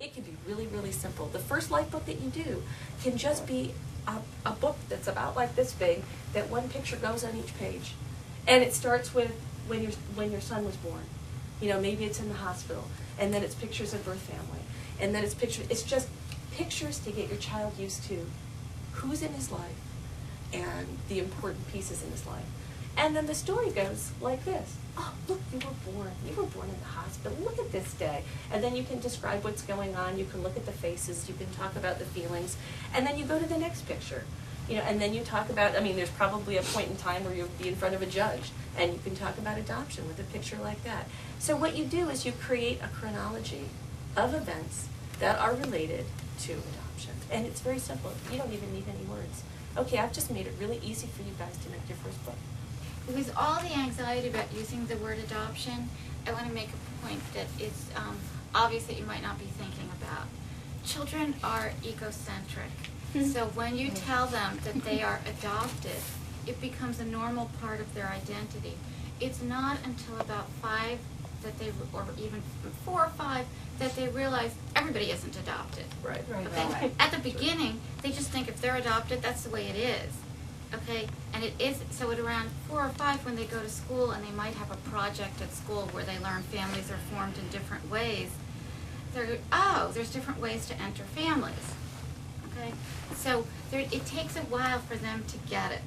It can be really, really simple. The first life book that you do can just be a book that's about like this big, that one picture goes on each page. And it starts with when your son was born. You know, maybe it's in the hospital, and then it's pictures of birth family, and then it's just pictures to get your child used to who's in his life and the important pieces in his life. And then the story goes like this. Oh, look, you were born. You were born in the hospital. Look at this day. And then you can describe what's going on. You can look at the faces. You can talk about the feelings. And then you go to the next picture. You know, and then you talk about, I mean, there's probably a point in time where you'll be in front of a judge, and you can talk about adoption with a picture like that. So what you do is you create a chronology of events that are related to adoption. And it's very simple. You don't even need any words. Okay, I've just made it really easy for you guys to make your first book. With all the anxiety about using the word adoption, I want to make a point that is obvious that you might not be thinking about. Children are egocentric. So when you tell them that they are adopted, it becomes a normal part of their identity. It's not until about 5 that they, or even 4 or 5, that they realize everybody isn't adopted. Right. Okay? Right. At the beginning, they just think if they're adopted, that's the way it is. Okay, and it is, so at around 4 or 5 when they go to school and they might have a project at school where they learn families are formed in different ways, there's different ways to enter families. Okay, so it takes a while for them to get it.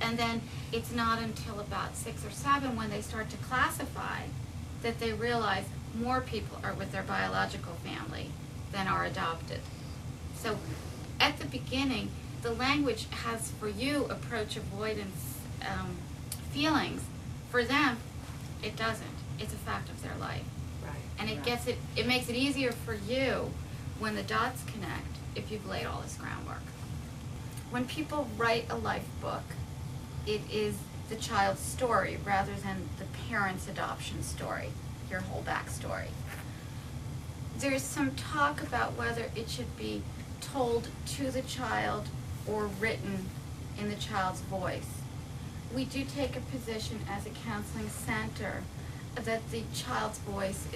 And then it's not until about 6 or 7 when they start to classify that they realize more people are with their biological family than are adopted. So at the beginning, the language has for you approach avoidance feelings. For them, it doesn't. It's a fact of their life. Right. And it makes it easier for you when the dots connect if you've laid all this groundwork. When people write a life book, it is the child's story rather than the parent's adoption story, your whole backstory. There's some talk about whether it should be told to the child or written in the child's voice. We do take a position as a counseling center that the child's voice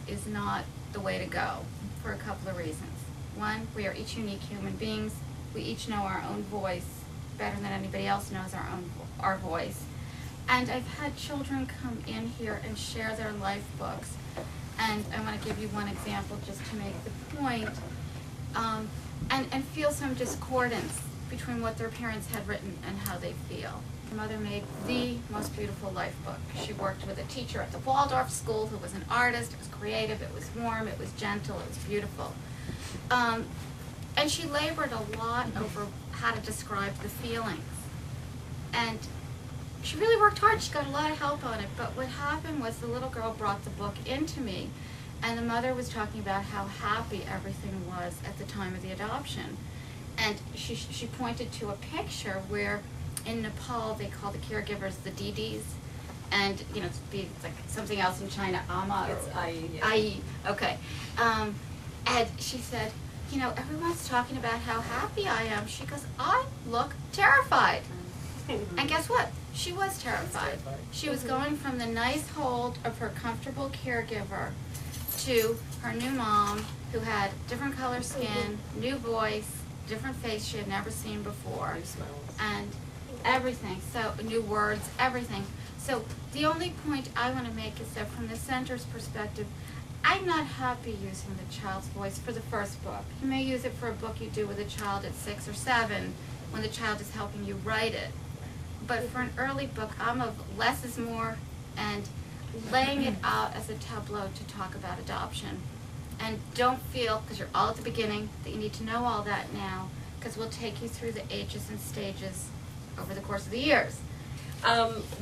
is not the way to go for a couple of reasons. One, we are each unique human beings. We each know our own voice better than anybody else knows our voice. And I've had children come in here and share their life books. And I want to give you one example just to make the point. And feel some discordance between what their parents had written and how they feel. The mother made the most beautiful life book. She worked with a teacher at the Waldorf school who was an artist. It was creative, it was warm, it was gentle, it was beautiful. And she labored a lot over how to describe the feelings. And she really worked hard. She got a lot of help on it. But what happened was the little girl brought the book into me, and the mother was talking about how happy everything was at the time of the adoption. And she pointed to a picture where in Nepal they call the caregivers the Didis. And, you know, it's like something else in China, Ama. It's Ai. Yeah. Ai, okay. And she said, you know, everyone's talking about how happy I am. She goes, I look terrified. And guess what? She was terrified. She was going from the nice hold of her comfortable caregiver to her new mom who had different color skin, new voice, different face she had never seen before, and everything. So new words, everything. So the only point I want to make is that from the center's perspective, I'm not happy using the child's voice for the first book. You may use it for a book you do with a child at 6 or 7 when the child is helping you write it. But for an early book, I'm of less is more and laying it out as a tableau to talk about adoption. And don't feel, because you're all at the beginning, that you need to know all that now, because we'll take you through the ages and stages over the course of the years.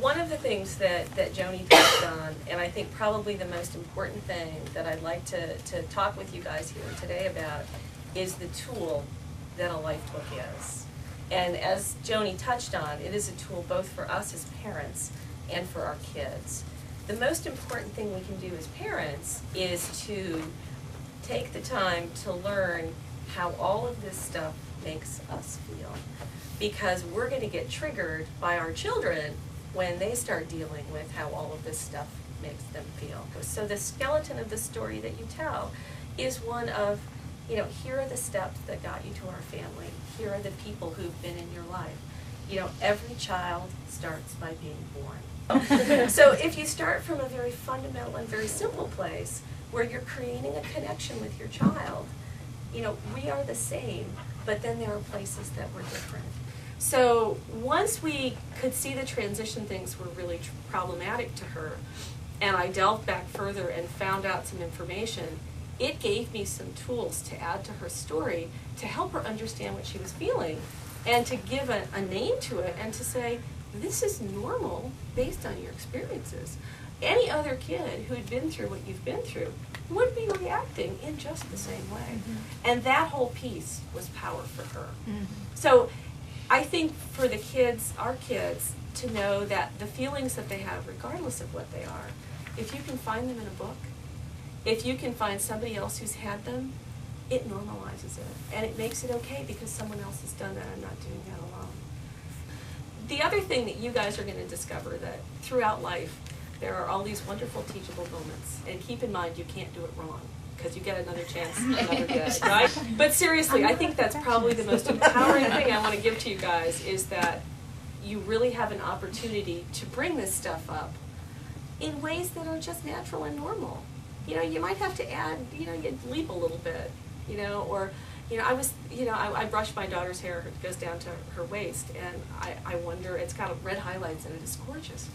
One of the things that Joni touched on, and I think probably the most important thing that I'd like to talk with you guys here today about, is the tool that a life book is. And as Joni touched on, it is a tool both for us as parents and for our kids. The most important thing we can do as parents is to take the time to learn how all of this stuff makes us feel. Because we're going to get triggered by our children when they start dealing with how all of this stuff makes them feel. So the skeleton of the story that you tell is one of, here are the steps that got you to our family. Here are the people who've been in your life. Every child starts by being born. So if you start from a very fundamental and very simple place where you're creating a connection with your child, we are the same, but then there are places that we're different. So once we could see the transition things were really problematic to her, and I delved back further and found out some information, it gave me some tools to add to her story to help her understand what she was feeling and to give a name to it and to say, this is normal based on your experiences. Any other kid who had been through what you've been through would be reacting in just the same way. And that whole piece was power for her. So I think for the kids, our kids, to know that the feelings that they have, regardless of what they are, if you can find them in a book, if you can find somebody else who's had them, it normalizes it. And it makes it okay because someone else has done that. I'm not doing that alone. The other thing that you guys are going to discover that throughout life, there are all these wonderful teachable moments. And keep in mind, you can't do it wrong because you get another chance another day, right? But seriously, I think that's probably the most empowering thing I want to give to you guys is that you really have an opportunity to bring this stuff up in ways that are just natural and normal. You might have to add, you leap a little bit, or, I brush my daughter's hair, it goes down to her waist, and I wonder, it's got red highlights and it is gorgeous.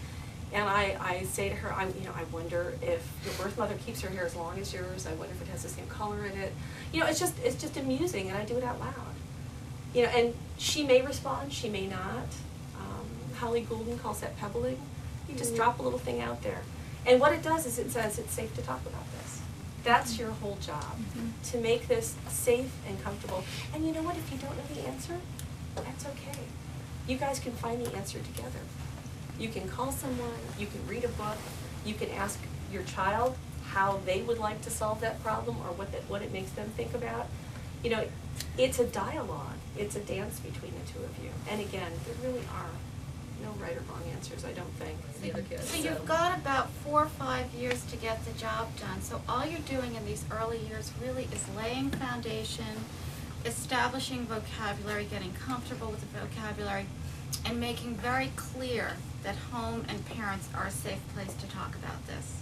And I say to her, I wonder if your birth mother keeps her hair as long as yours. I wonder if it has the same color in it. It's just amusing, and I do it out loud. And she may respond, she may not. Holly Goulden calls that pebbling. You just drop a little thing out there. And what it does is it says it's safe to talk about this. That's your whole job, to make this safe and comfortable. And you know what? If you don't know the answer, that's okay. You guys can find the answer together. You can call someone, you can read a book, you can ask your child how they would like to solve that problem or what it makes them think about. It's a dialogue. It's a dance between the two of you. And again, there really are no right or wrong answers, I don't think. The other kids. So you've got about 4 or 5 years to get the job done. So all you're doing in these early years really is laying foundation, establishing vocabulary, getting comfortable with the vocabulary, and making very clear that home and parents are a safe place to talk about this.